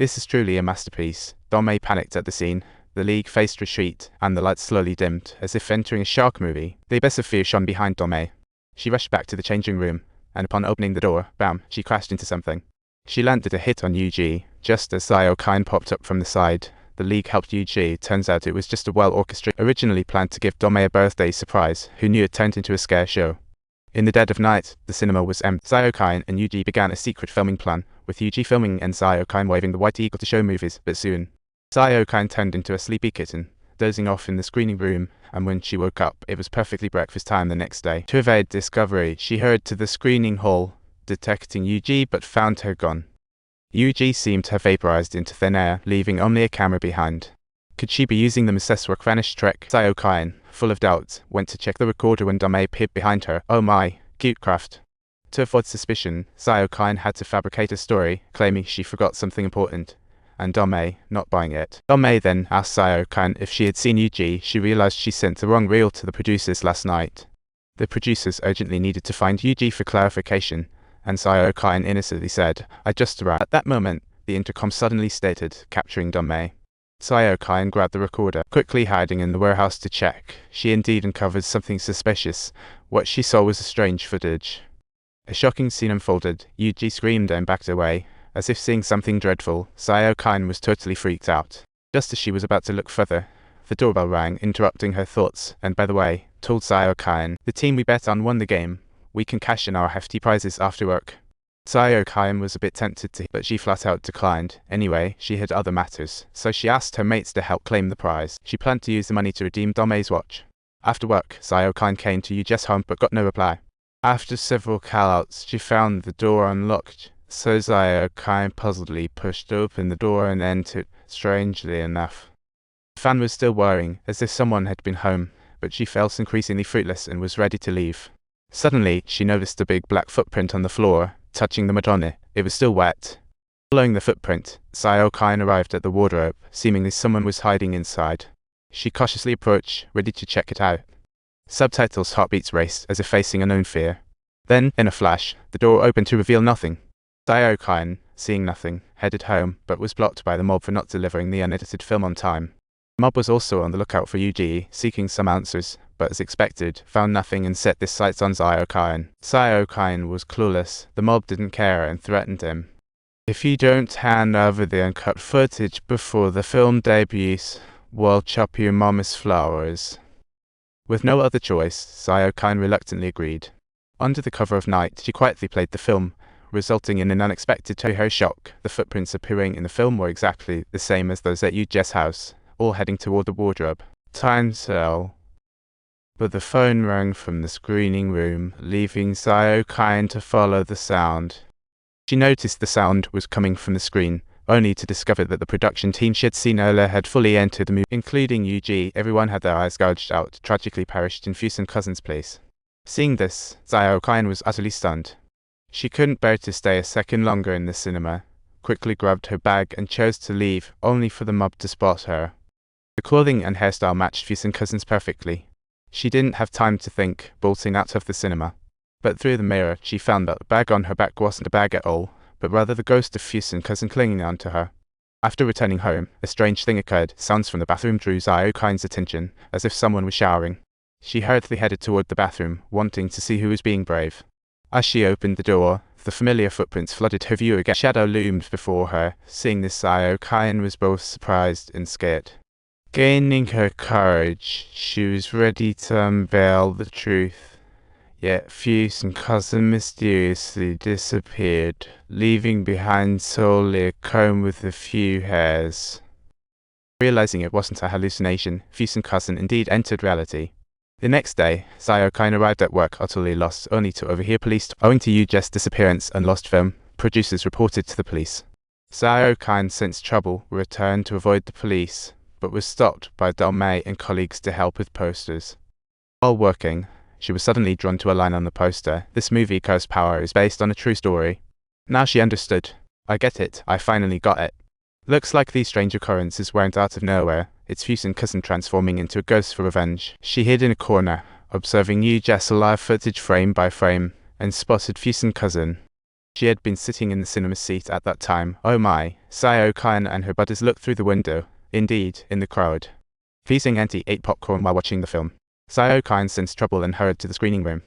This is truly a masterpiece. Dome panicked at the scene. The League faced retreat, and the lights slowly dimmed, as if entering a shark movie. The abyss of fear shone behind Dome. She rushed back to the changing room, and upon opening the door, bam, she crashed into something. She landed a hit on Yuji, just as Sayo-Kine popped up from the side. The League helped Yuji. Turns out it was just a well-orchestrated, originally planned to give Dome a birthday surprise. Who knew it turned into a scare show? In the dead of night, the cinema was empty. Sayo-Kine and Yuji began a secret filming plan, with Yuji filming and Sayo-Kine waving the white eagle to show movies, but soon, Sayo-Kine turned into a sleepy kitten, dozing off in the screening room, and when she woke up, it was perfectly breakfast time the next day. To evade discovery, she hurried to the screening hall, detecting Yuji, but found her gone. Yuji seemed to have vaporized into thin air, leaving only a camera behind. Could she be using the Mrs. Vanish trick? Sayo-Kine, full of doubts, went to check the recorder when Dome appeared behind her. Oh my, cute craft. To avoid suspicion, Sayo-Kine had to fabricate a story, claiming she forgot something important, and Dome not buying it. Dome then asked Sayo-Kine if she had seen Yuji. She realized she sent the wrong reel to the producers last night. The producers urgently needed to find Yuji for clarification, and Sayo-Kine innocently said, "I just arrived." At that moment, the intercom suddenly stated, capturing Dome. Sayo-Kine grabbed the recorder, quickly hiding in the warehouse to check. She indeed uncovered something suspicious. What she saw was strange footage. A shocking scene unfolded. Yuji screamed and backed away, as if seeing something dreadful. Sayo-Kine was totally freaked out. Just as she was about to look further, the doorbell rang, interrupting her thoughts. And by the way, told Sayo-Kine, "The team we bet on won the game. We can cash in our hefty prizes after work." Sayo-Kine was a bit tempted to, but she flat out declined. Anyway, she had other matters, so she asked her mates to help claim the prize. She planned to use the money to redeem Dome's watch. After work, Sayo-Kine came to Yuji's home but got no reply. After several callouts, she found the door unlocked, so Sayo-Kine puzzledly pushed open the door and entered. Strangely enough, the fan was still whirring, as if someone had been home, but she felt increasingly fruitless and was ready to leave. Suddenly, she noticed a big black footprint on the floor, touching the mud on it. It was still wet. Following the footprint, Sayo-Kine arrived at the wardrobe. Seemingly someone was hiding inside. She cautiously approached, ready to check it out. Subtitles, heartbeats raced, as if facing unknown fear. Then, in a flash, the door opened to reveal nothing. Sayo-Kine, seeing nothing, headed home, but was blocked by the mob for not delivering the unedited film on time. The mob was also on the lookout for Yuji, seeking some answers, but as expected, found nothing and set their sights on Sayo-Kine. Sayo-Kine was clueless. The mob didn't care and threatened him. "If you don't hand over the uncut footage before the film debuts, we'll chop your mama's flowers." With no other choice, Sayo-Kine reluctantly agreed. Under the cover of night, she quietly played the film, resulting in an unexpected to her shock. The footprints appearing in the film were exactly the same as those at Yuji's house, all heading toward the wardrobe. Time cell. But the phone rang from the screening room, leaving Sayo-Kine to follow the sound. She noticed the sound was coming from the screen, only to discover that the production team she had seen earlier had fully entered the movie, including Yuji. Everyone had their eyes gouged out, tragically perished in Fusen Cousin's place. Seeing this, Sayo-Kine was utterly stunned. She couldn't bear to stay a second longer in the cinema, quickly grabbed her bag and chose to leave, only for the mob to spot her. The clothing and hairstyle matched Fusen Cousin's perfectly. She didn't have time to think, bolting out of the cinema. But through the mirror, she found that the bag on her back wasn't a bag at all, but rather the ghost of Fusen Cousin clinging on to her. After returning home, a strange thing occurred. Sounds from the bathroom drew Sayo-Kine's attention, as if someone was showering. She hurriedly headed toward the bathroom, wanting to see who was being brave. As she opened the door, the familiar footprints flooded her view again. A shadow loomed before her. Seeing this, Sayo-Kine was both surprised and scared. Gaining her courage, she was ready to unveil the truth. Yet Fusen Cousin mysteriously disappeared, leaving behind solely a comb with a few hairs. Realizing it wasn't a hallucination, Fusen Cousin indeed entered reality. The next day, Sayo-Kine arrived at work utterly lost, only to overhear police. Owing to Yuji's disappearance and lost film, producers reported to the police. Sayo-Kine sensed trouble, returned to avoid the police, but was stopped by Dome and colleagues to help with posters. While working, she was suddenly drawn to a line on the poster. "This movie, Cursed Power, is based on a true story." Now she understood. "I get it. I finally got it. Looks like these strange occurrences weren't out of nowhere. It's Fusen Cousin transforming into a ghost for revenge." She hid in a corner, observing Yuji's live footage frame by frame, and spotted Fusen Cousin. She had been sitting in the cinema seat at that time. Oh my, Sayo-kan and her buddies looked through the window. Indeed, in the crowd. Feasting Auntie ate popcorn while watching the film. Sayo-kan sensed trouble and hurried to the screening room.